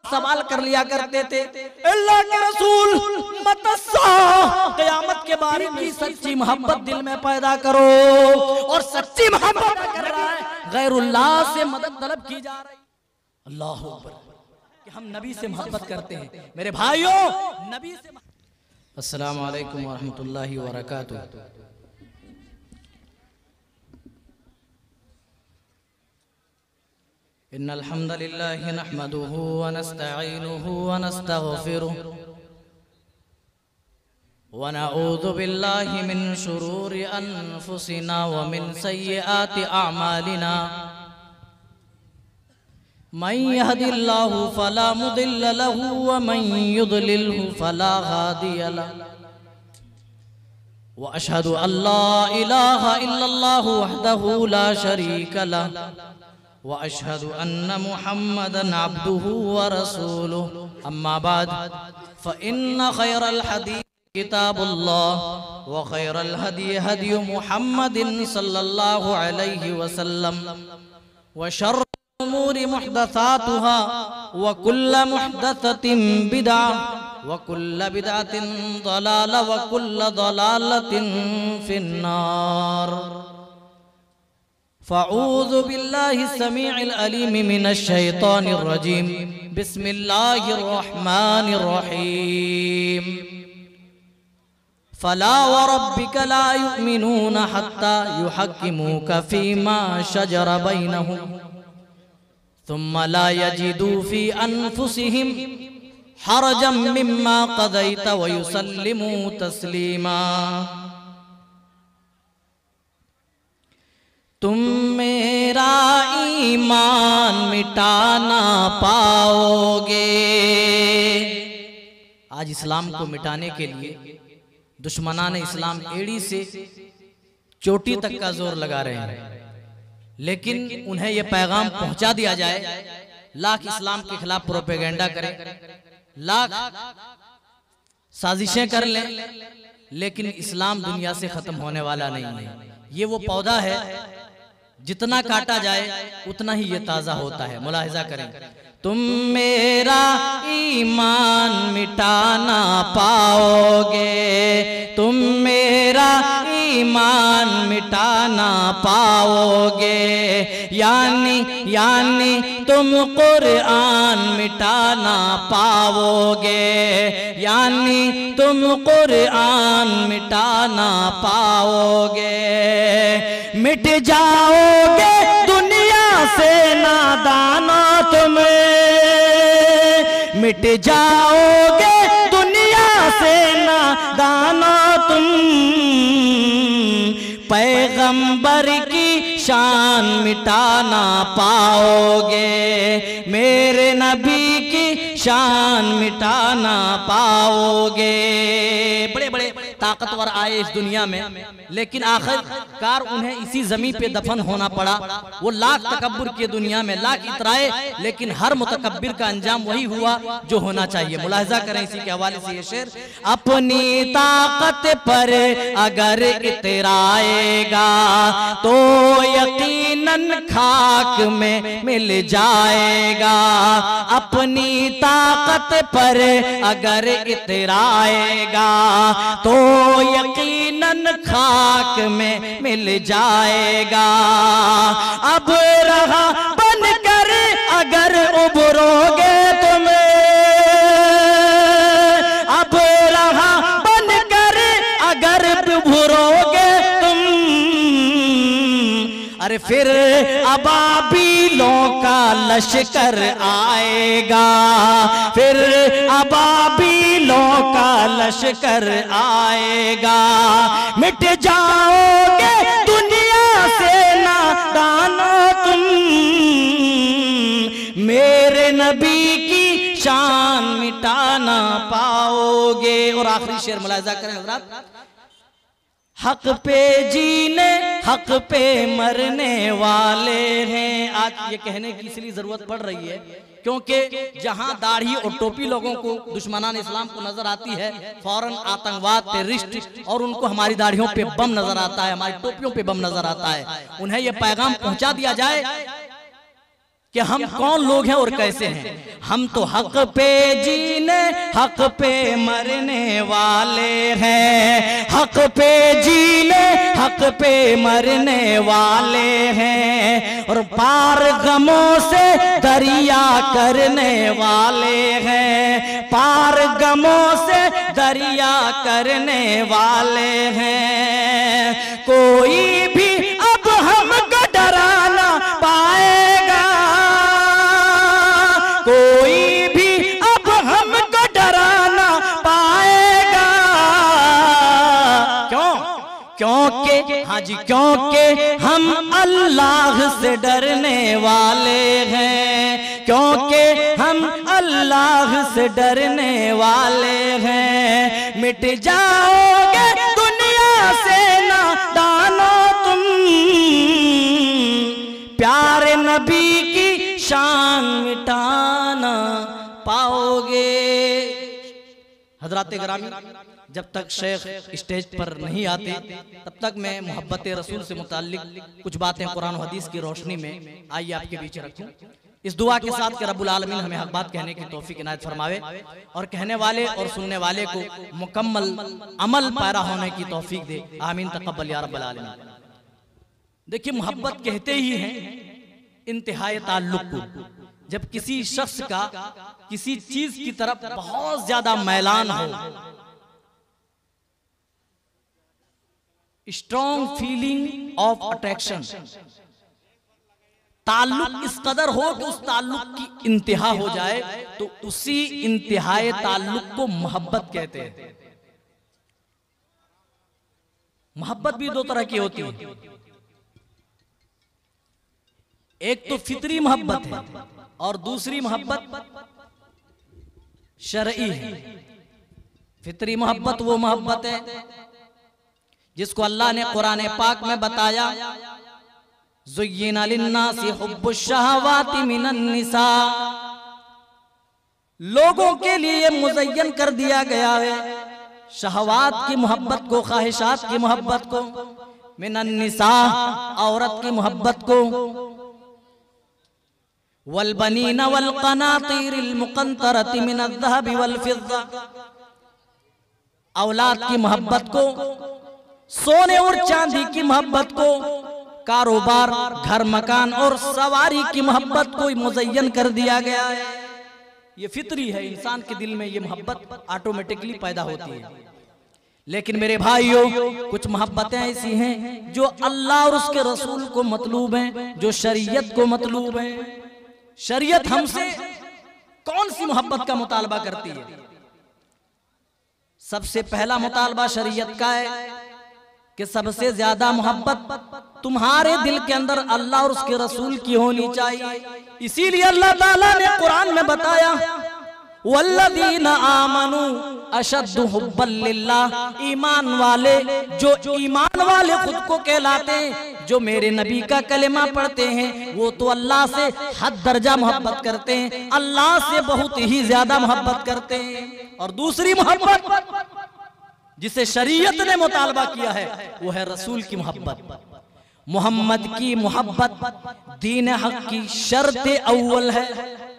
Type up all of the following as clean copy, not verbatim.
सवाल कर लिया करते थे, अल्लाह के रसूल मतस्सा क़यामत के बारे में सच्ची मोहब्बत दिल में पैदा करो। और सच्ची मोहब्बत कर रहा है, गैरुल्लाह से मदद तलब की जा रही। अल्लाह अकबर, कि हम नबी से मोहब्बत करते हैं मेरे भाइयों, नबी से। अस्सलामु अलैकुम व रहमतुल्लाहि व बरकातुहू। इन्नल हम्दुलिल्लाहि नहमदुहु व नस्तईनुहु व नस्तगफिरुहु व नऊज़ु बिल्लाहि मिन शुरूरि अनफुसिना व मिन सय्यिआति अअमालिना। मन यहदिल्लाहु फला मुदिल्ल लहु व मन युद्लिलहु फला हादिय लहु। व अशहदु अल्ला इलाहा इल्लल्लाहु वहदहु ला शरीका लहु व अशहदु अन्न मुहम्मदन अब्दुहु व रसूलुहु। अम्मा बाद फ़इन्न खैरल हदीस किताबुल्लाह व खैरल हदी हदी मुहम्मदिन सल्लल्लाहु अलैहि वसल्लम व शर्रुल उमूरि मुहदसातुहा व कुल्लु मुहदसतिन बिदअह व कुल्लु बिदअतिन दलाला व कुल्लु दलालतिन फिन्नार। फ़अऊज़ु बिल्लाहि समीइल अलीम मिनश शैतानिर रजीम। बिस्मिल्लाहिर रहमानिर रहीम। फ़ला व रब्बिका ला युमिनूना हत्ता युहक्किमूका फ़ीमा शजरा बैनहुम थुम्मा ला यजिदू फ़ी अनफुसिहिम हरजम मिम्मा क़ज़ैत व युसल्लिमू तस्लीमा। तुम मेरा ईमान मिटा ना पाओगे। आज इस्लाम को मिटाने के लिए दुश्मनान इस्लाम एड़ी से चोटी तक का जोर लगा रहे हैं, लेकिन उन्हें यह पैगाम पहुंचा दिया जाए, लाख इस्लाम के खिलाफ प्रोपेगेंडा करें, लाख साजिशें कर लें, लेकिन इस्लाम दुनिया से खत्म होने वाला नहीं है। ये वो पौधा है, जितना काटा जाए उतना ही ये ताज़ा होता है। मुलाहिजा करें, तुम मेरा ईमान मिटा ना पाओगे, तुम मेरा ईमान मिटा ना पाओगे, यानी तुम कुरान मिटा ना पाओगे, यानी तुम कुरान मिटा ना पाओगे। मिट जाओगे दुनिया से नादाना तुम, मिट जाओगे दुनिया से नादाना तुम, पैगंबर की शान मिटा ना पाओगे, मेरे नबी की शान मिटा ना पाओगे। बड़े बड़े ताकतवर आए इस दुनिया में, लेकिन आखिरकार उन्हें इसी जमीन पे दफन होना पड़ा। वो लाख तकब्बुर की दुनिया में लाख इतराए, लेकिन हर मुतकब्बिर का अंजाम वही हुआ जो होना चाहिए। मुलाहिजा करें इसी के हवाले से ये शेर। अपनी ताकत पर अगर इतराएगा तो यकीनन खाक में मिल जाएगा, अपनी ताकत पर अगर इतराएगा तो यकीनन खाक में मिल जाएगा। अब रहा बनकर अगर उभरोगे तुम, अब रहा बनकर अगर उभरोगे तुम, अरे फिर अबाबीलों का लश्कर आएगा, फिर अबाबीलों का लश्कर आएगा। मिट जाओगे दुनिया से नादाना तुम, मेरे नबी की शान मिटा ना पाओगे। और आखिरी शेर मुलाहिजा करें हज़रात, हक पे जीने हक पे मरने वाले हैं। आज ये कहने की इसलिए जरूरत पड़ रही है क्योंकि जहां दाढ़ी और टोपी लोगों को दुश्मनान इस्लाम को नजर आती है, फौरन आतंकवाद टेररिस्ट और उनको हमारी दाढ़ियों पे बम नजर आता है, हमारी टोपियों पे बम नजर आता है। उन्हें यह पैगाम पहुंचा दिया जाए कि हम कौन लोग हैं और कैसे हैं। हम तो हक पे जीने हक पे मरने वाले हैं, हक पे जीने हक पे मरने वाले हैं, और पार गमों से दरिया करने वाले हैं, पार गमों से दरिया करने वाले हैं। कोई भी अब हमको डरा ना पाएगा, कोई भी अब हमको डरा ना पाएगा। क्यों? क्योंकि हाँ जी, क्योंकि हम अल्लाह से डरने वाले हैं, क्योंकि हम अल्लाह से डरने वाले हैं। मिट जाओगे दुनिया से ना दानो तुम, प्यारे नबी की शान मिटाना पाओगे। हजरात गिरामी, जब तक शेख स्टेज पर नहीं आते तब तक मैं मोहब्बत रसूल से मुताल्लिक कुछ बातें कुरान और हदीस की रोशनी में आइए आपके बीच रखूं, इस दुआ के साथ कि रब्बुल आलमीन हमें हक बात कहने की तौफीक इनायत फरमावे और कहने वाले और सुनने वाले को मुकम्मल अमल पैरा होने की तौफीक दे। आमीन तक़ब्बल या रब्बल आलमीन। देखिए, मोहब्बत कहते ही हैं इंतहाई ताल्लुक को। जब किसी शख्स का किसी चीज की तरफ बहुत ज्यादा मैलान हो, स्ट्रॉन्ग फीलिंग ऑफ अट्रैक्शन, ताल्लुक इस कदर हो कि उस ताल्लुक की इंतहा हो जाए, तो उसी इंतहाई ताल्लुक को मोहब्बत कहते हैं। मोहब्बत भी दो तरह की होती है, एक तो फितरी मोहब्बत है और दूसरी मोहब्बत शरई है। फितरी मोहब्बत वो मोहब्बत है जिसको अल्लाह ने कुरान पाक में बताया, ज़ुय्यिना लिन्नासि हुब्बुश शहवाति मिनन निसा, लोगों के लिए मुज़य्यन कर दिया गया है शहवात की मोहब्बत को, ख्वाहिशात की मोहब्बत को, मिनन निसा औरत की मोहब्बत को, वल बनीना वल क़नातीरिल मुक़ंतरति मिनज़ ज़हबि वल फ़िज़्ज़ा, औलाद की मोहब्बत को, सोने और चांदी की मोहब्बत को, कारोबार, घर मकान और सवारी की मोहब्बत को मुज़य्यन कर दिया गया है। ये फितरी है, इंसान के दिल में ये मोहब्बत ऑटोमेटिकली पैदा होती है। लेकिन मेरे भाइयों, कुछ मोहब्बतें ऐसी हैं जो अल्लाह और उसके रसूल को मतलूब हैं, जो शरीयत को मतलूब हैं। शरीयत हमसे कौन सी मोहब्बत का मुतालबा करती है? सबसे पहला मुतालबा शरीयत का है कि सबसे ज्यादा मोहब्बत तुम्हारे दिल के अंदर अल्लाह और उसके रसूल की होनी चाहिए। इसीलिए अल्लाह ताला ने कुरान में बताया, वल्लज़ीना आमनू अशद्दु हुब्बन लिल्लाह, ईमान वाले, जो ईमान वाले खुद को कहलाते हैं, जो मेरे नबी का कलेमा पढ़ते हैं, वो तो अल्लाह से हद दर्जा मोहब्बत करते हैं, अल्लाह से बहुत ही ज्यादा मोहब्बत करते हैं। और दूसरी मोहब्बत जिसे शरीयत ने मुतालबा किया है वो है रसूल की मोहब्बत। मोहम्मद की मोहब्बत दीन हक की शर्त अव्वल है।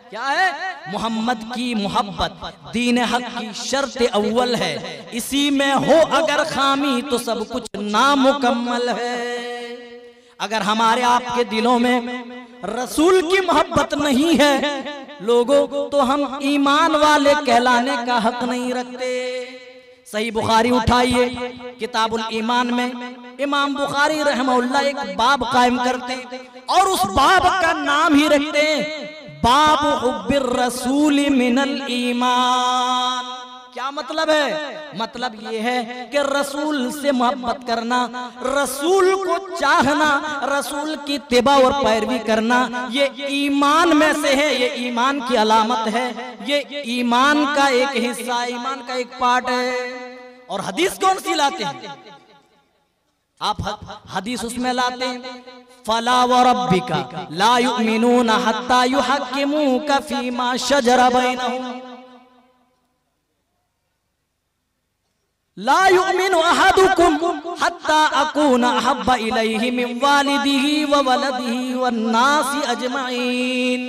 क्या है? मोहम्मद की मोहब्बत दीन हक की शर्त अव्वल है। इसी में हो अगर खामी तो सब कुछ नामुकम्मल है। अगर हमारे आपके दिलों में रसूल की मोहब्बत नहीं है लोगों, तो हम ईमान वाले कहलाने का हक नहीं रखते। सही बुखारी उठाइए, किताबुल ईमान में इमाम बुखारी रहमहुल्लाह एक बाब कायम करते और उस बाब का नाम ही रखते हैं बाब हुब्बिर रसूल मिनल ईमान। क्या मतलब है? मतलब ये है कि रसूल से मोहब्बत करना, रसूल को चाहना, रसूल की इत्तिबा और पैरवी करना, ये ईमान में से है, ये ईमान की अलामत है, ये ईमान का एक हिस्सा, ईमान का एक पार्ट है। और हदीस कौन सी लाते हैं आप? हदीस उसमें लाते हैं, फला व रब्बिका ला युमिनूना हत्ता युहक्किमूका फीमा शजरा बैनहुम। ला युमिनु अहदुकुम हत्ता अकूना अहब्बा इलैहि मिन वालिदिही व वलदिही वन्नासी अजमाइन।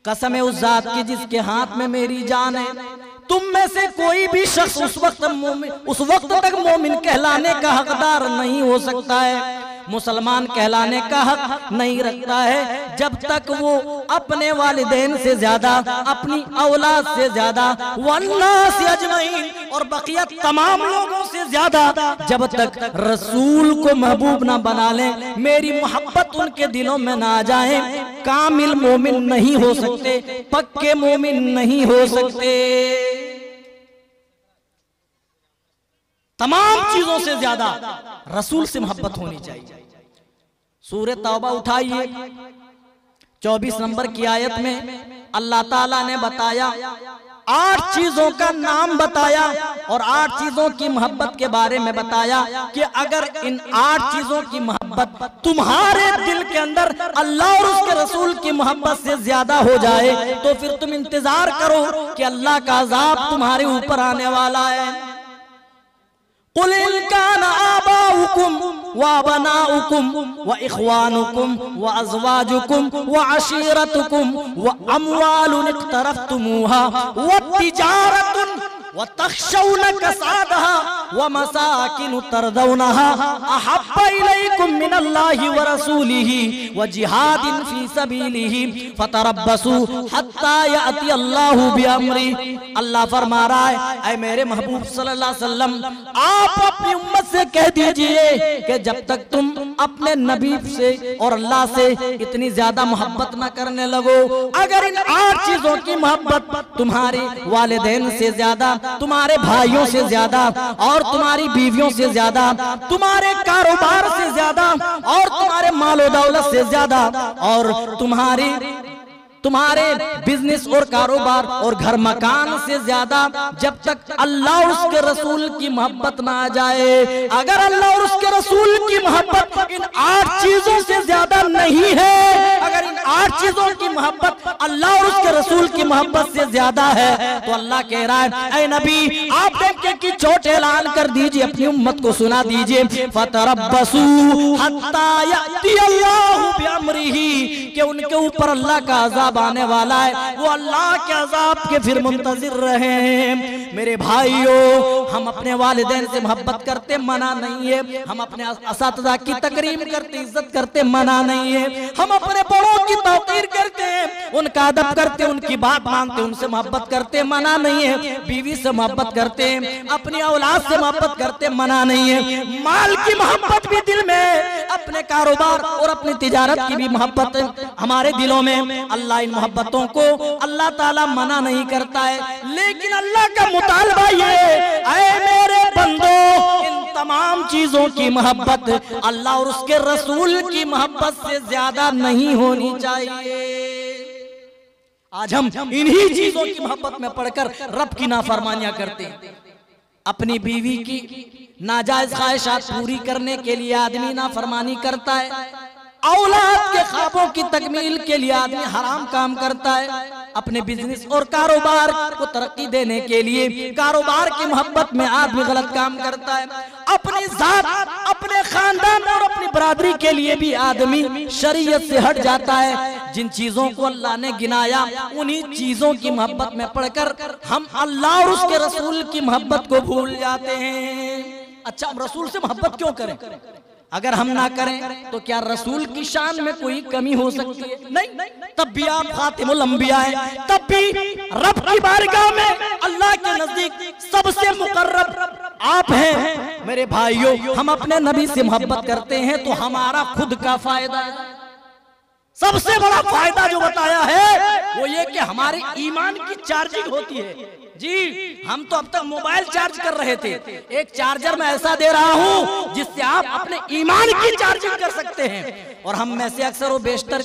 कसम है उस जात की जिसके हाथ में मेरी जान है, तुम में से कोई भी शख्स उस वक्त तक मोमिन कहलाने का हकदार नहीं हो सकता है, मुसलमान कहलाने का हक नहीं रखता है, जब तक वो अपने वालिदैन से ज्यादा, अपनी औलाद से ज्यादा, वन्नास अजमईन और बकिया तमाम लोगों से ज्यादा जब तक रसूल को महबूब ना बना ले, मेरी मोहब्बत उनके दिलों में ना आ जाए, कामिल मोमिन नहीं हो सकते, पक्के मोमिन नहीं हो सकते। तमाम चीजों से ज्यादा रसूल से मोहब्बत होनी चाहिए। सूरह तौबा उठाइए, 24 नंबर की आयत में अल्लाह ताला ने बताया, 8 चीजों का नाम बताया और 8 चीजों की मोहब्बत के बारे में बताया कि अगर इन 8 चीजों की मोहब्बत तुम्हारे दिल के अंदर अल्लाह और उसके रसूल की मोहब्बत से ज्यादा हो जाए तो फिर तुम इंतजार करो कि अल्लाह का अजाब तुम्हारे ऊपर आने वाला है। कुल इन कान आबाउकुम व अबनाउकुम व इख्वानुकुम व अज़वाजुकुम व अशीरतुकुम व अम्वालुन इक़्तरफ़्तुमूहा व तिजारतुन व तख़शौना कसादहा व मसाकिन तरदौनहा अहब्बा इलैकुम मिनल्लाहि व रसूलिही व जिहादिन फी सबीलिही फतरब्बसू हत्ता याति अल्लाहु बिअम्री। अल्लाह फरमा रहा है, ऐ मेरे महबूब सल्लल्लाहु अलैहि वसल्लम, आप अपनी उम्मत से कह दीजिए कि जब तक तुम अपने नबी से और अल्लाह से इतनी ज्यादा मोहब्बत न करने लगो, अगर इन 8 चीजों की मोहब्बत तुम्हारे वालिदैन से ज्यादा, तुम्हारे भाइयों से ज्यादा और तुम्हारी बीवियों से ज्यादा, तुम्हारे कारोबार से ज्यादा और तुम्हारे मालो दौलत से ज्यादा और तुम्हारे बिजनेस और कारोबार और घर मकान से ज्यादा जब तक अल्लाह और उसके रसूल की मोहब्बत ना आ जाए, अगर अल्लाह और उसके रसूल की मोहब्बत इन 8 चीजों से ज्यादा नहीं है, अगर इन 8 चीजों की मोहब्बत अल्लाह और उसके रसूल की मोहब्बत से ज्यादा है तो अल्लाह कह रहा है, ऐ नबी आप देख के छोट ऐलान कर दीजिए, अपनी उम्मत को सुना दीजिए, फतरब्बसू हत्ता याति अल्लाहु बिअम्रिही, कि उनके ऊपर अल्लाह का अजाब आने वाला है, वो अल्लाह के अजाब के फिर मुंतजिर रहे। मेरे भाइयों, हम अपने वालिदैन से मोहब्बत करते मना नहीं है, हम अपने असातिज़ा की तकरीम करते, इज्जत करते मना नहीं है, हम अपने बड़ों की तौकीर करते हैं, उनका अदब करते, उनकी बात मानते, उनसे मोहब्बत करते मना नहीं है, बीवी से मोहब्बत करते हैं, अपनी औलाद से मोहब्बत करते मना नहीं है, माल की मोहब्बत भी दिल में, अपने कारोबार और अपनी तिजारत की भी मोहब्बत हमारे दिलों में, अल्लाह इन मोहब्बतों को अल्लाह ताला मना नहीं करता है, लेकिन अल्लाह का मुतालबा ये, ऐ मेरे बंदो, इन तमाम चीजों की मोहब्बत अल्लाह और उसके रसूल की मोहब्बत से ज्यादा नहीं होनी चाहिए। आज हम इन्हीं चीजों की मोहब्बत में पड़कर रब की नाफरमानियां करते हैं। अपनी बीवी की नाजायज ख्वाहिशात पूरी करने के लिए आदमी नाफरमानी करता है, औलाद के ख्वाबों की तकमील के लिए आदमी हराम काम करता है, अपने बिजनेस और कारोबार को तरक्की देने के लिए कारोबार की मोहब्बत में आदमी गलत काम करता है, अपनी जात, अपने खानदान और अपनी बरादरी के लिए भी आदमी शरीयत से हट जाता है। जिन चीजों को अल्लाह ने गिनाया उन्हीं चीजों की मोहब्बत में पड़कर हम अल्लाह और उसके रसूल की मोहब्बत को भूल जाते हैं। अच्छा, हम रसूल से मोहब्बत क्यों करें? अगर हम ना करें तो क्या रसूल की शान में कोई कमी हो सकती है? नहीं, तब भी आप खातिमुल अंबिया हैं, तब भी रब की बारगाह में अल्लाह के नजदीक सबसे मुकर्रब आप हैं। मेरे भाइयों, हम अपने नबी से मोहब्बत करते हैं तो हमारा खुद का फायदा है। सबसे बड़ा फायदा जो बताया है वो ये कि हमारे ईमान की चार्जिंग होती है। जी, हम तो अब तक मोबाइल चार्ज कर रहे थे, एक चार्जर मैं ऐसा दे रहा हूं जिससे आप अपने ईमान की चार्जिंग कर सकते हैं। और हम में से अक्सर और बेशतर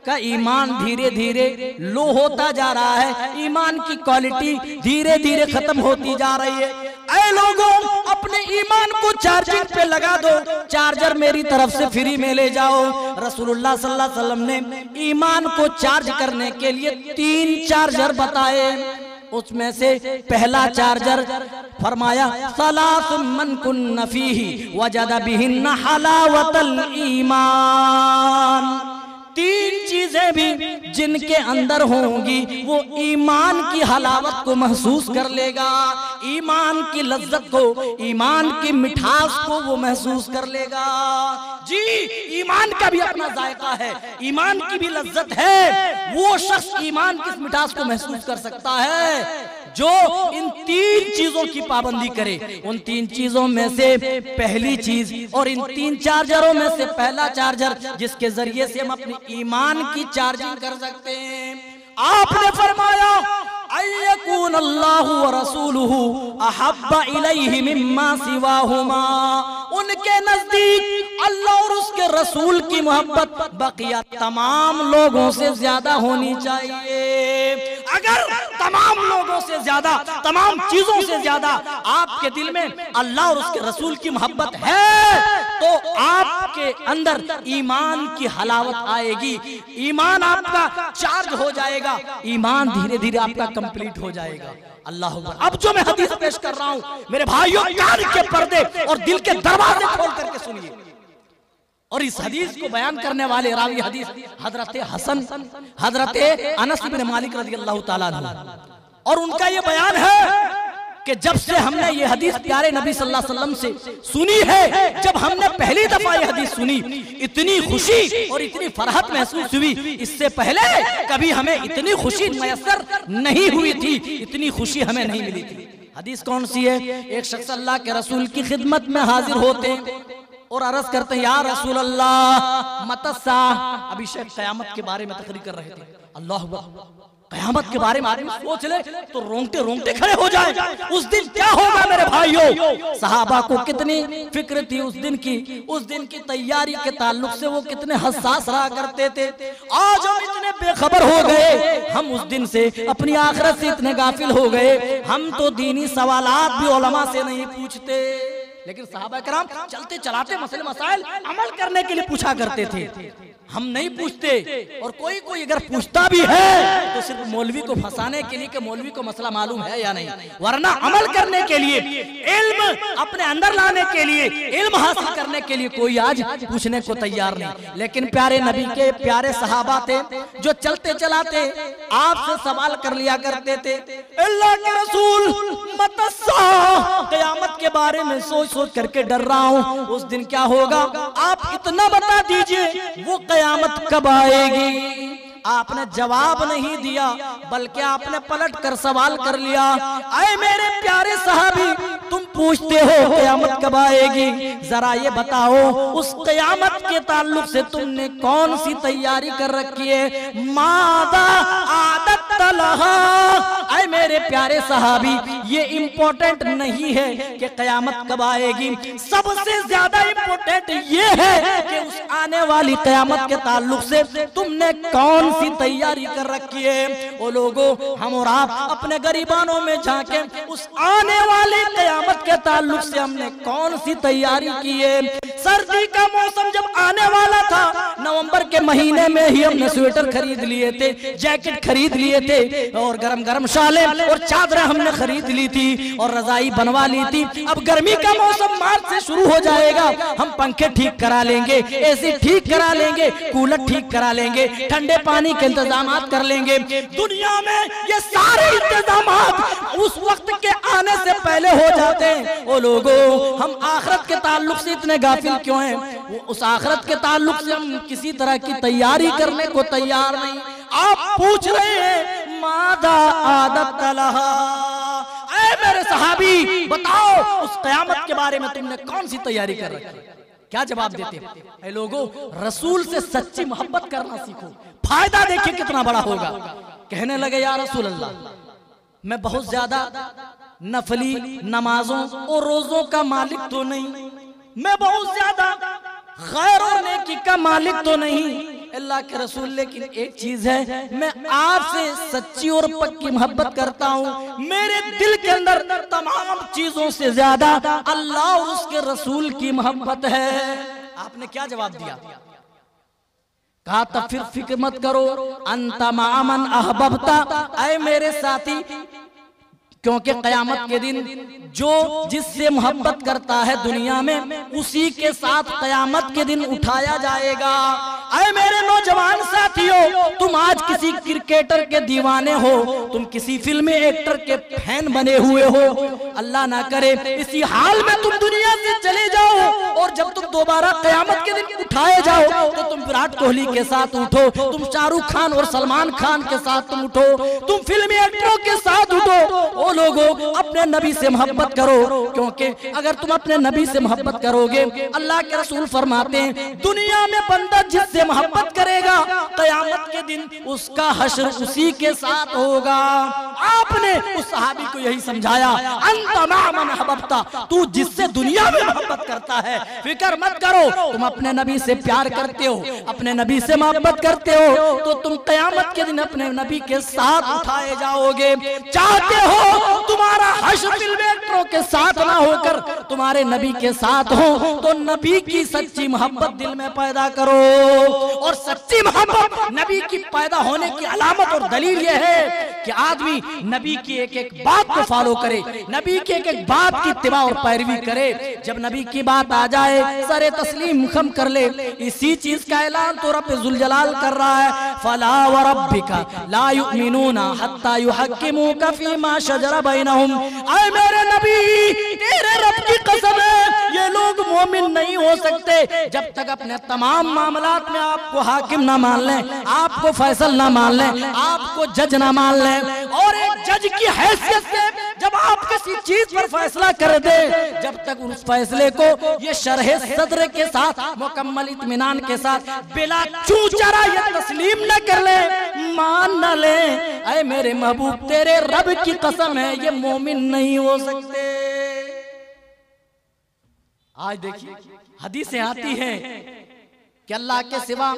का ईमान धीरे धीरे लो होता जा रहा है, ईमान की क्वालिटी धीरे धीरे खत्म होती जा रही है। ऐ लोगों, अपने ईमान को चार्जिंग पे लगा दो, चार्जर मेरी तरफ से फ्री में ले जाओ। रसूलुल्लाह सल्लल्लाहु अलैहि वसल्लम ने ईमान को चार्ज करने के लिए 3 चार्जर बताए। उसमें से पहला चार्जर फरमाया सलासुम मन कुन्न फीही वजदा बिहिन्ना हलावतल ईमान। 3 चीजें भी जिनके अंदर होंगी वो ईमान की हलावत को महसूस कर लेगा, ईमान की लज्जत को, ईमान की मिठास को वो महसूस कर लेगा। जी, ईमान का भी अपना जायका है, ईमान की भी लज्जत है। वो शख्स ईमान की मिठास को महसूस कर सकता है जो इन 3 चीजों की पाबंदी करे। उन 3 चीजों में से पहली चीज और इन 3 चार्जरों में से पहला चार्जर जिसके जरिए से हम अपने ईमान की चार्जिंग कर सकते हैं, आपने फरमाया अय्यकून अल्लाहु व रसूलुहु अहब्बा इलैहि मिम्मा सिवाहुमा। उनके नजदीक अल्लाह और उसके रसूल की मोहब्बत बकिया तमाम लोगों से ज्यादा होनी चाहिए। अगर तमाम लोगों से ज्यादा, तमाम चीजों से ज्यादा आपके दिल में अल्लाह और उसके रसूल की मोहब्बत है तो आपके अंदर ईमान की हलावत आएगी, ईमान आपका चार्ज हो जाएगा, ईमान धीरे धीरे आपका कंप्लीट हो जाएगा। अल्लाह अकबर। अब जो मैं हदीस पेश कर रहा हूं मेरे भाइयों, कान के पर्दे और दिल के दरवाजे खोल करके सुनिए। और इस हदीस को बयान करने वाले रावी हदीस हजरत हसन, हजरत अनस इब्न मालिक रज़ियल्लाहु ताला अन्हु, और उनका ये बयान है कि जब से हमने ये हदीस प्यारे नबी सल्लल्लाहु अलैहि वसल्लम से सुनी है, जब हमने पहली दफा ये हदीस सुनी, इतनी खुशी और इतनी फरहत महसूस हुई, इससे पहले कभी हमें इतनी खुशी मयसर नहीं हुई थी, इतनी खुशी हमें नहीं मिली थी। हदीस कौन सी है? एक शख्स अल्लाह के रसूल की खिदमत में हाजिर होते हैं और अर्ज करते हैं, या रसूल अल्लाह मतस्सा। अभी शेख कयामत के बारे में तकरीर कर रहे थे। अल्लाह कयामत के बारे में आदमी सोच ले तो रोंगटे रोंगटे खड़े हो जाए। उस दिन क्या होगा मेरे भाइयों? सहाबा को कितनी फिक्र थी उस दिन की तैयारी के ताल्लुक से वो कितने हसास रहा करते थे। आज हम इतने बेखबर हो गए, हम उस दिन से अपनी आखिरत से इतने गाफिल हो गए, हम तो दीनी सवालात भी उलमा से नहीं पूछते। लेकिन सहाबा कराम चलते चलाते मसले मसाइल अमल करने के लिए पूछा करते थे, हम नहीं पूछते। और कोई अगर पूछता भी है तो सिर्फ मौलवी को फंसाने के लिए कि मौलवी को मसला मालूम है या नहीं, वरना अमल करने के लिए, इल्म अपने अंदर लाने के लिए, इल्म हासिल करने के लिए कोई आज पूछने को तैयार नहीं। लेकिन प्यारे नबी के प्यारे सहाबा थे जो चलते चलाते आपसे सवाल कर लिया करते थे, अल्लाह के रसूल मतस्सा, क़यामत के बारे में सोच सोच करके डर रहा हूँ, उस दिन क्या होगा? आप इतना बता दीजिए वो क़यामत कब आएगी? आपने जवाब नहीं दिया बल्कि आपने पलट कर सवाल कर लिया, अरे मेरे प्यारे सहाबी तुम पूछते हो क़यामत कब आएगी, जरा ये बताओ उस क़यामत के ताल्लुक से तुमने कौन सी तैयारी कर रखी है? मादा आदत लहा। अरे मेरे प्यारे सहाबी ये इम्पोर्टेंट नहीं है कि क़यामत कब आएगी, सबसे ज्यादा इम्पोर्टेंट ये है कि उस आने वाली क़यामत के ताल्लुक से तुमने कौन सी तैयारी कर रखी है। ओ लोगों, हम और आप अपने गरीबानों में झांके, उस आने वाले क़यामत के ताल्लुक से हमने कौन सी तैयारी की है। सर्दी का मौसम जब आने वाला था, नवंबर के महीने में ही हमने स्वेटर खरीद लिए थे, जैकेट खरीद लिए थे, और गरम गरम शालें और चादरें हमने खरीद ली थी और रजाई बनवा ली थी। अब गर्मी का मौसम मार्च से शुरू हो जाएगा, हम पंखे ठीक करा लेंगे, एसी ठीक करा लेंगे, कूलर ठीक करा लेंगे, ठंडे पानी के इंतजामात कर लेंगे। दुनिया में ये सारे इंतजामात उस वक्त के आने से पहले हो जाते हैं। ओ लोगों, हम आखिरत के ताल्लुक से इतने गाफिल क्यों हैं? उस आखिरत के ताल्लुक से हम किसी तरह की तैयारी करने को तैयार नहीं। आप पूछ रहे हैं मादा आदत लहा, ऐ मेरे सहाबी बताओ उस क़यामत के बारे में तुमने कौन सी तैयारी कर रखी है? क्या जवाब देते हैं? ऐ लोगों, रसूल से सच्ची मोहब्बत करना सीखो, फायदा देखिए कितना बड़ा होगा। कहने लगे, या रसूल अल्लाह, मैं बहुत ज्यादा नफली नमाजों और रोजों का मालिक तो नहीं, मैं बहुत ज्यादा खैर और नेकी का मालिक तो नहीं, अल्लाह के रसूल, लेकिन एक चीज है, मैं आपसे सच्ची और पक्की मोहब्बत करता हूँ। मेरे दिल के अंदर तमाम चीजों से ज्यादा अल्लाह और उसके रसूल की मोहब्बत है। आपने क्या जवाब दिया? कहा तब फिर फिक्र मत करो, अंता मामन अहबब्ता, ऐ मेरे साथी क्योंकि क़यामत के दिन जो जिससे मोहब्बत करता है दुनिया में, उसी के साथ क़यामत के दिन उठाया जाएगा। अरे मेरे नौजवान साथियों, तुम आज किसी क्रिकेटर के दीवाने हो, तुम किसी फिल्मी एक्टर के फैन बने हुए हो, अल्लाह ना करे इसी हाल में तुम दुनिया से चले जाओ, और जब तुम दोबारा क़यामत के दिन उठाए जाओ तो तुम विराट कोहली के साथ उठो, तुम शाहरुख खान और सलमान खान के साथ तुम उठो, तुम फिल्मी एक्टरों के साथ उठो। ओ लोगों, अपने नबी से मोहब्बत करो, क्योंकि अगर तुम अपने नबी से मोहब्बत करोगे, अल्लाह के रसूल फरमाते हैं दुनिया में बंदा जिससे मोहब्बत करेगा, क़यामत के दिन उसका हश्र उसी के साथ होगा। आपने उस सहाबी को यही समझाया, अंत मा मन अहबब्ता, तू जिससे दुनिया में मोहब्बत करता है, फिक्र मत करो, तुम अपने नबी से प्यार करते हो, अपने नबी से मोहब्बत करते हो, तो तुम क़यामत के दिन अपने नबी के साथ उठाए जाओगे। चाहते हो तुम्हारा हश्र फिल्मी एक्टरों के साथ ना होकर तुम्हारे नबी के साथ हो, तो नबी की सच्ची मोहब्बत दिल में पैदा करो। और सच्ची मोहब्बत नबी की पैदा होने की अलामत और दलील यह है कि आदमी नबी की एक एक बात को फॉलो करे, नबी की एक एक बात की इत्तिबा और पैरवी करे। जब नबी की बात आ जाए, सरे तस्लीम खम कर ले। इसी चीज का ऐलान तो रब जुल जलाल कर रहा है, फला व रब्बिका ला युमिनूना हत्ता युहक्किमूका फीमा शजरा बैनहुम। ऐ मेरे नबी, तेरे रब की कसम है, ये लोग मोमिन नहीं हो सकते जब तक अपने तमाम मामलात में आपको हाकिम ना मान लें, आपको फैसल ना मान लें, आपको जज ना मान लें। और एक जज की हैसियत से जब आप किसी चीज पर फैसला कर दे, जब तक उस फैसले को ये शरह सद्र के साथ, मुकम्मल इत्मीनान के साथ, बिला चूचरा ये तस्लीम न कर ले, मान न ले, ऐ मेरे महबूब तेरे रब की कसम है, ये मोमिन नहीं हो सकते। आज देखिए हदीसें आती हैं कि अल्लाह के सिवा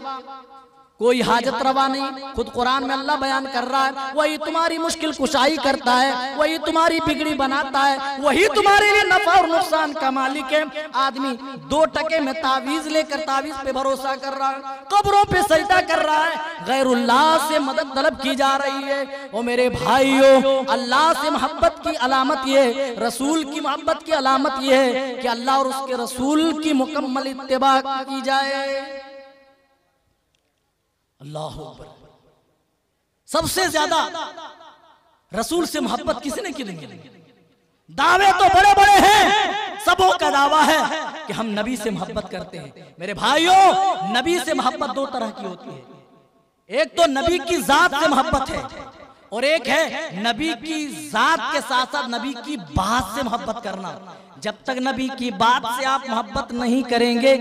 कोई हाजत रवा नहीं। खुद कुरान में अल्लाह बयान कर रहा है, वही तुम्हारी मुश्किल कुशाई करता है, वही तुम्हारी बिगड़ी बनाता है, वही तुम्हारे लिए नफा और नुकसान का मालिक है। आदमी 2 टके में तावीज लेकर तावीज पे भरोसा कर रहा है, कब्रों पे सजदा कर रहा है, गैरुल्लाह से मदद तलब की जा रही है। ओ मेरे भाइयों, अल्लाह से मोहब्बत की अलामत ये, रसूल की मोहब्बत की अलामत ये है कि अल्लाह और उसके रसूल की मुकम्मल इत्तिबा की जाए। अल्लाह अकबर। सबसे ज्यादा रसूल से मोहब्बत किसने की नहीं? दावे तो बड़े बड़े हैं, सबों का दावा है कि हम नबी से मोहब्बत करते हैं। मेरे भाइयों, नबी से मोहब्बत 2 तरह की होती है। एक तो नबी की जात से मोहब्बत है, और एक है नबी की जात के साथ साथ नबी की बात से मोहब्बत करना। जब तक नबी की बात से आप मोहब्बत नहीं करेंगे,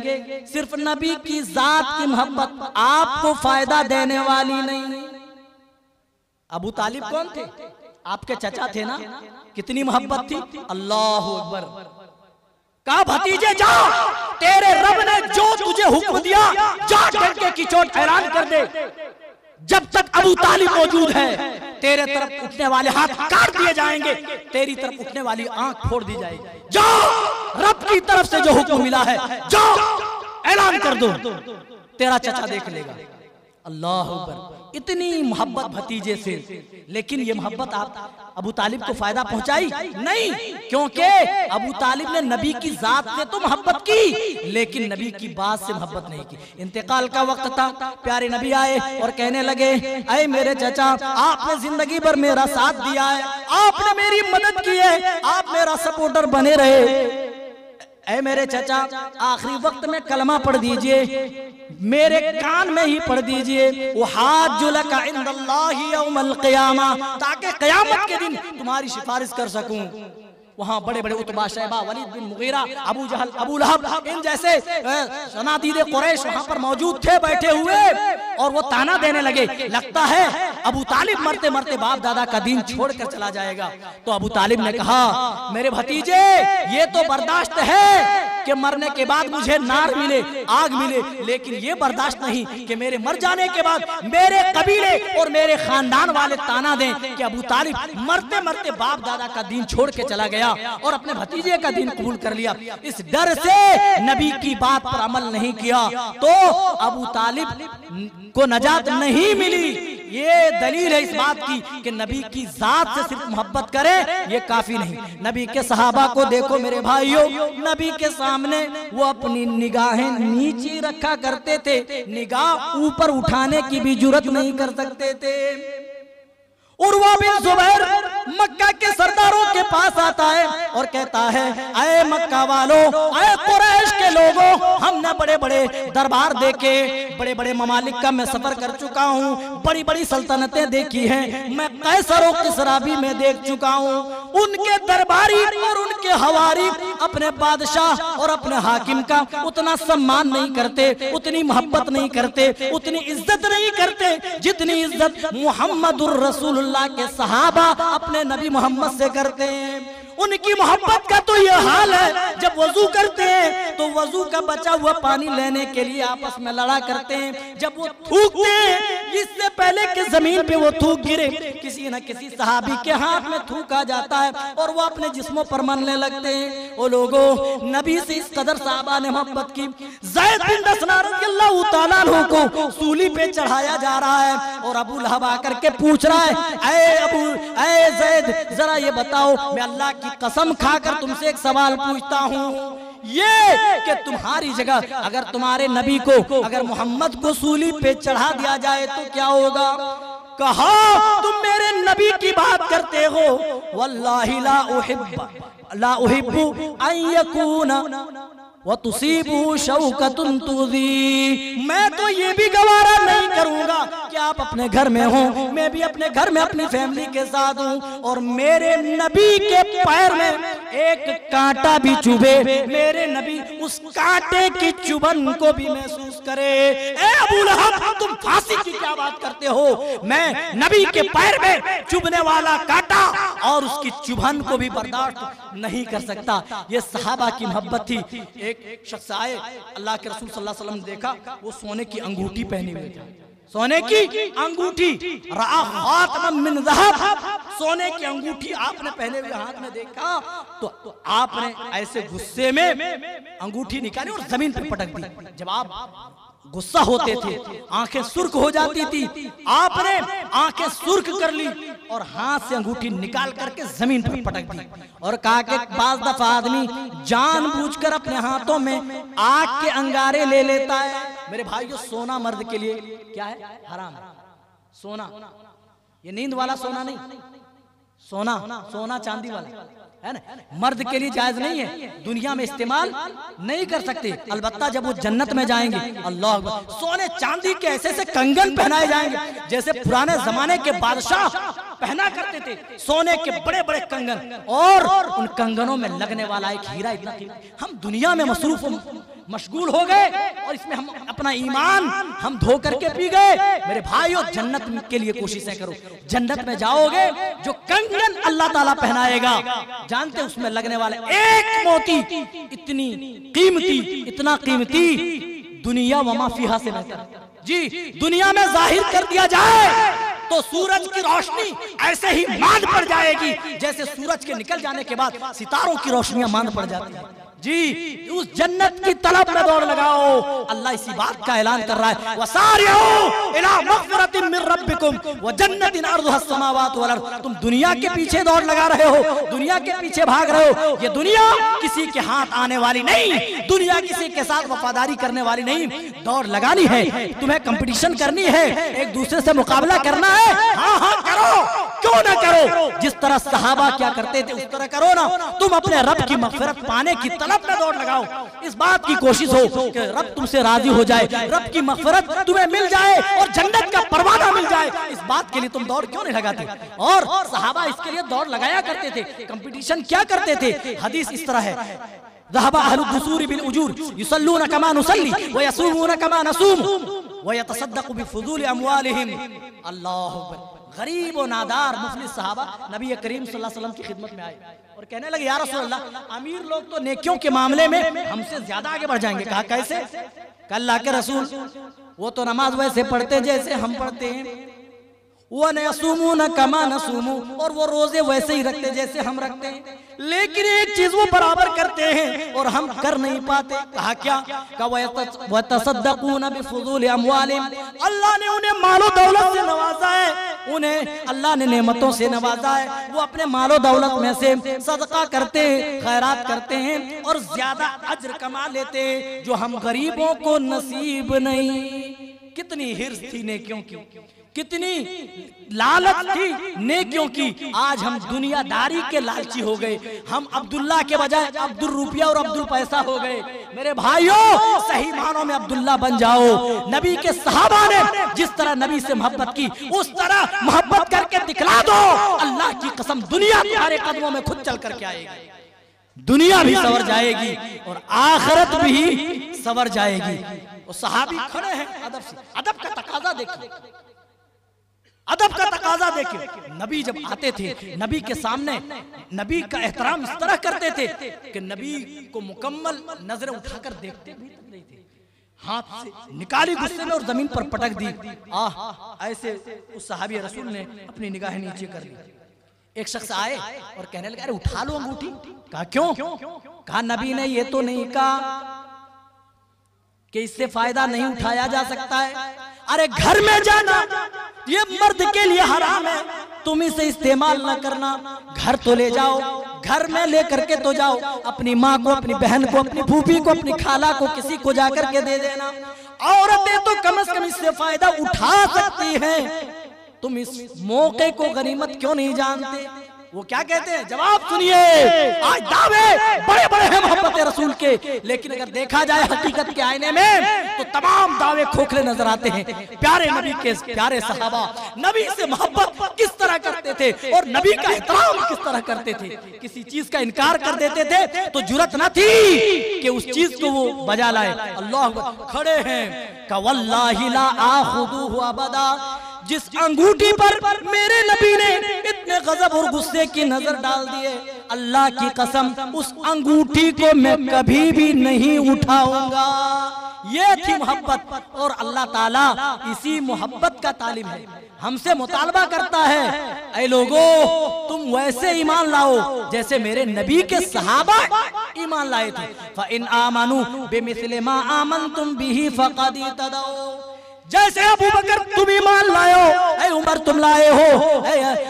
सिर्फ नबी की जात की मोहब्बत आपको फायदा देने वाली नहीं। अबू तालिब कौन थे? आपके चचा थे ना? कितनी मोहब्बत थी। अल्लाह अकबर। कहा भतीजे जा, तेरे रब ने जो तुझे हुक्म दिया, जा डंके की चोट ऐलान कर दे। जब तक अबू तालिब मौजूद है, तेरे तरफ उठने वाले हाथ काट दिए जाएंगे, तेरी तरफ उठने वाली आंख फोड़ दी जाएगी। जाओ, रब की तरफ से जो हुक्म मिला है, जाओ ऐलान कर दो, तेरा चचा देख लेगा। अल्लाह अकबर। इतनी मोहब्बत भतीजे से, लेकिन ये मोहब्बत आप अबू तालिब को फायदा पहुंचाई नहीं, क्योंकि अबू तालिब ने नबी की जात से तो मोहब्बत की, लेकिन नबी की बात से मोहब्बत नहीं की। इंतकाल का वक्त था, प्यारे नबी आए और कहने लगे, ऐ मेरे चचा, आपने जिंदगी भर मेरा साथ दिया है, आपने मेरी मदद की है, आप मेरा सपोर्टर बने रहे। ऐ मेरे चचा, आखिरी वक्त में कलमा पढ़ दीजिए, मेरे कान में ही पढ़ दीजिए, वो हाजुलका इंदल्लाहि यौमल क़ियामा, ताकि क़यामत के दिन तुम्हारी सिफारिश कर सकूं। वहाँ बड़े बड़े उतबा, शैबा, वलीद बिन मुगीरा, अबू जहल, अबू लहब, इन जैसे सनादीदे कुरैश वहाँ पर मौजूद थे बैठे हुए, और वो ताना देने लगे, लगता है अबू तालिब मरते मरते बाप दादा का दीन छोड़कर चला जाएगा। तो अबू तालिब ने कहा, मेरे भतीजे, ये तो बर्दाश्त है कि मरने के बाद मुझे नार मिले, आग मिले, लेकिन ये बर्दाश्त नहीं कि मेरे मर जाने के बाद मेरे कबीले और मेरे खानदान वाले ताना दें कि अबू तालिब मरते मरते बाप दादा का दीन छोड़ के चला गया और अपने भतीजे का दीन कबूल कर लिया। इस डर से नबी की बात पर अमल नहीं किया तो अबू तालिब को नजात नहीं मिली। ये दलील है इस बात की कि नबी की जात से सिर्फ मोहब्बत करे ये काफी नहीं। नबी के सहाबा को देखो मेरे भाइयों, नबी के सामने वो अपनी निगाहें नीचे रखा करते थे, निगाह ऊपर उठाने की भी जुर्रत नहीं कर सकते थे। उर्वा बिन जुबैर मक्का के सरदारों के पास आता है और कहता है, अरे मक्का वालों, अरे कुरैश के लोगों, हमने बड़े बड़े दरबार देखे, बड़े बड़े ममालिक का मैं सफर कर चुका हूँ, बड़ी बड़ी सल्तनतें देखी हैं, मैं कैसर और किसरा भी मैं देख चुका हूँ। उनके दरबारी और उनके हवारी अपने बादशाह और अपने हाकिम का उतना सम्मान नहीं करते, उतनी मोहब्बत नहीं करते, उतनी इज्जत नहीं करते जितनी इज्जत मुहम्मदुर रसूलुल्लाह के सहाबा अपने नबी मोहम्मद से करते हैं। उनकी मोहब्बत का तो यह हाल है, जब वजू करते हैं तो वजू का बचा हुआ पानी लेने के लिए आपस में लड़ा करते हैं। जब वो थूकते हैं, इससे पहले कि जमीन पे वो थूक गिरे, किसी न किसी सहाबी के हाथ में थूका जाता है और वो अपने जिस्मों पर मरने लगते हैं। वो लोगों, नबी से इस कदर सहाबा ने मोहब्बत की। ज़ैद बिन दसना रज़ियल्लाहु ताला अन्हु को सूली पे चढ़ाया जा रहा है और अबू लहब आकर के पूछ रहा है, ऐ ज़ैद, जरा ये बताओ, मैं अल्लाह की कसम खाकर तुमसे एक सवाल पूछता हूँ, ये कि तुम्हारी जगह अगर तुम्हारे नबी को, अगर मोहम्मद को सूली पे चढ़ा दिया जाए तो क्या होगा? कहा, तुम मेरे नबी की बात करते हो, वल्लाहि ला उहिब्बु अन यकूना व तुसीबु शौकतुन तुज़ी, मैं तो ये भी गवारा नहीं करूंगा कि आप अपने घर में हो, मैं भी अपने घर में अपनी फैमिली के साथ हूँ और मेरे नबी के पैर में एक कांटा भी चुभे, मेरे नबी उस कांटे की चुभन को भी महसूस करे। ए अबू लहब, तुम फांसी की क्या बात करते हो? मैं नबी के पैर में चुभने वाला कांटा और उसकी चुभन को भी बर्दाश्त नहीं कर सकता। ये सहाबा की मोहब्बत थी। एक शख्स आए, अल्लाह के रसूल सल्लल्लाहु अलैहि वसल्लम देखा, वो सोने की अंगूठी पहने हुए थे, सोने की अंगूठी, रआ खातमन मिन ज़हब, सोने की अंगूठी आपने पहने हुए हाथ में देखा तो आपने ऐसे गुस्से में अंगूठी निकाली और जमीन पर पटक दी। जब आप गुस्सा होते थे, आंखें सुर्ख हो जाती थी, आपने आंखें सुर्ख कर ली और हाथ से अंगूठी निकाल करके जमीन पर पटक दी और कहा कि बाज दफा आदमी जानबूझकर अपने हाथों में आग के अंगारे ले लेता है। मेरे भाइयों, सोना मर्द के लिए क्या है? हराम है। सोना, ये नींद वाला सोना नहीं, सोना चांदी वाला है ना, मर्द के लिए जायज नहीं है, दुनिया में इस्तेमाल नहीं कर सकते। अलबत्ता जब वो जन्नत में जाएंगे, अल्लाह अकबर, सोने चांदी के ऐसे ऐसे कंगन पहनाए जाएंगे जैसे पुराने जमाने के बादशाह पहना करते थे, सोने के बड़े बड़े कंगन, और उन कंगनों में लगने वाला एक हीरा इतना। हम दुनिया में मशगूल हो गए और इसमें हम अपना ईमान हम धो करके पी गए। मेरे भाइयों, जन्नत के लिए कोशिशें करो, जन्नत में जाओगे, जो कंगन अल्लाह ताला पहनाएगा, जानते उसमें लगने वाले एक मोती इतनी कीमती, इतना कीमती, दुनिया व मा फीहा से बेहतर। जी, दुनिया में जाहिर कर दिया जाए तो सूरज की रोशनी ऐसे ही मांद पड़ जाएगी जैसे सूरज के निकल जाने के बाद सितारों की रोशनियां मांद पड़ जाती है। जी, उस जन्नत की तलब में दौड़ लगाओ। अल्लाह इसी बात का ऐलान कर रहा है, वसारिऊ इला मग़फ़िरतिन मिन रब्बिकुम व जन्नतिन अर्दुहा अस्समावातु वल अर्द। तुम दुनिया के पीछे दौड़ लगा रहे हो, दुनिया के पीछे भाग रहे हो। ये दुनिया किसी के हाथ आने वाली नहीं, दुनिया किसी के साथ वफादारी करने वाली नहीं। दौड़ लगानी है, तुम्हें कंपटीशन करनी है, एक दूसरे से मुकाबला करना है। हाँ करो, क्यों ना करो। जिस तरह सहाबा क्या करते थे उस तरह करो ना। तुम अपने रब की मग़फ़िरत पाने की तलब में दौड़ लगाओ, इस बात की कोशिश हो कि रब तुमसे राजी हो जाए, रब की मग़फ़िरत तुम्हें मिल जाए और जन्नत का परवाना मिल जाए। इस बात के लिए तुम दौड़ क्यों नहीं लगाते? और सहाबा इसके लिए दौड़ लगाया करते थे, कंपटीशन क्या करते थे। हदीस इस तरह है, ज़हबा अहलुद दुसूरी बिल उजूर युसल्लूना कमा नुसल्ली व यसूमूना कमा नसूम व यतसद्दक़ू बिफुज़ूल अमवालिहिम। अल्लाहु अकबर। गरीब और नादार मुफलिस सहाबा नबी करीम सल्लल्लाहु अलैहि वसल्लम की खिदमत में आए और कहने लगे, या रसूल अल्लाह, अमीर लोग तो नेकियों के मामले में हमसे ज्यादा आगे बढ़ जाएंगे। कहा कैसे? अल्लाह के रसूल, वो तो नमाज वैसे पढ़ते जैसे हम पढ़ते हैं, वनयसूमून कमा नसूमू, और वो रोजे वैसे ही रखते जैसे हम रखते हैं, लेकिन एक चीज वो बराबर करते हैं और हम कर नहीं पाते। कहा क्या? वतसद्दक़ून बिफुज़ूल अमवालिहिम, अल्लाह ने उन्हें मालो दौलत से नवाजा है, उन्हें अल्लाह ने नेमतों से नवाजा है, वो अपने मालो दौलत में से सदका करते हैं, खैरात करते हैं और ज्यादा अज्र कमा लेते हैं, जो हम गरीबों को नसीब नहीं। कितनी हिर्स थी नेकियों की, कितनी लालच थी नेकियों की। आज हम दुनियादारी के लालची हो गए, हम अब्दुल्ला के बजाय अब्दुल रुपया और अब्दुल पैसा हो गए। मेरे भाइयों, सही मानों में अब्दुल्ला बन जाओ। नबी के सहाबा ने जिस तरह नबी से मोहब्बत की, उस तरह मोहब्बत करके दिखला दो, अल्लाह की कसम दुनिया तुम्हारे कदमों में खुद चल करके आएगी। दुनिया भी सवर जाएगी और आखिरत भी सवर जाएगी। वो सहाबी खड़े हैं अदब से, अदब का तकाजा देखिए, अदब का तकाजा देखिए। नबी जब आते थे, नबी के सामने नबी का एहतराम इस तरह करते थे कि नबी को मुकम्मल नजरें उठाकर देखते भी नहीं थे। हाथ से निकाली गुस्से में और जमीन पर पटक दी। ऐसे उस सहाबी रसूल ने अपनी निगाहें नीचे कर ली। एक शख्स आए और कहने लगा, अरे उठा लो अंगूठी। कहा क्यों? कहा नबी ने ये तो नहीं कहा कि इससे फायदा नहीं उठाया जा सकता है। अरे घर में जाना ये मर्द के लिए हराम है, तुम इसे इस्तेमाल न करना। घर तो ले जाओ, घर में ले करके तो जाओ, अपनी माँ को, अपनी बहन को, अपनी फूफी को, अपनी खाला को, किसी को जाकर के दे देना। औरतें तो कम से कम इससे फायदा उठा सकती हैं, तुम इस मौके को गनीमत क्यों नहीं जानते? वो क्या कहते हैं? जवाब सुनिए। आज दावे बड़े बड़े हैं मोहब्बत रसूल के, लेकिन अगर देखा जाए हकीकत के आईने में तो तमाम दावे खोखले नजर आते हैं। प्यारे नबी के प्यारे सहाबा नबी से मोहब्बत किस तरह करते थे और नबी का एहतराम किस तरह करते थे। किसी चीज का इनकार कर देते थे तो जुर्रत न थी कि उस चीज को वो बजा लाए। अल्लाह खड़े हैं का वल्लाहि ला आखुदुहु अबदा, जिस अंगूठी पर मेरे नबी ने इतने गजब और गुस्से की नजर डाल दिए, अल्लाह की कसम उस अंगूठी को मैं कभी भी नहीं उठाऊंगा। ये थी मोहब्बत और अल्लाह ताला इसी मोहब्बत का तालिब है, हमसे मुतालबा करता है, ऐ लोगों तुम वैसे ईमान लाओ जैसे मेरे नबी के सहाबा ईमान लाए थे। फ़इन आमनू बिमिस्लि मा आमनतुम बिही फ़क़द इहतदौ, जैसे अबू बकर तुम ईमान लाए हो, ऐ उमर तुम लाए हो,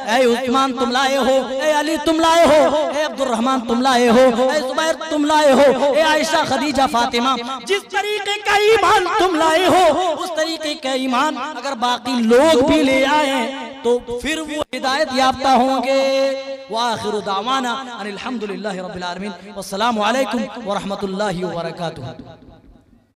ऐ उस्मान तुम लाए हो, ऐ अली तुम लाए हो, ऐ अब्दुल रहमान तुम लाए हो, ऐ जुबैर तुम लाए हो, ऐ आयशा खदीजा फातिमा, जिस तरीके का ईमान तुम लाए हो उस तरीके का ईमान अगर बाकी लोग भी ले आए तो फिर वो हिदायत याफ्ता होंगे। व आखिरु दावाना अनिल हम्दुलिल्लाहि रब्बिल आलमीन, वस्सलामु अलैकुम व रहमतुल्लाहि व बरकातुहू।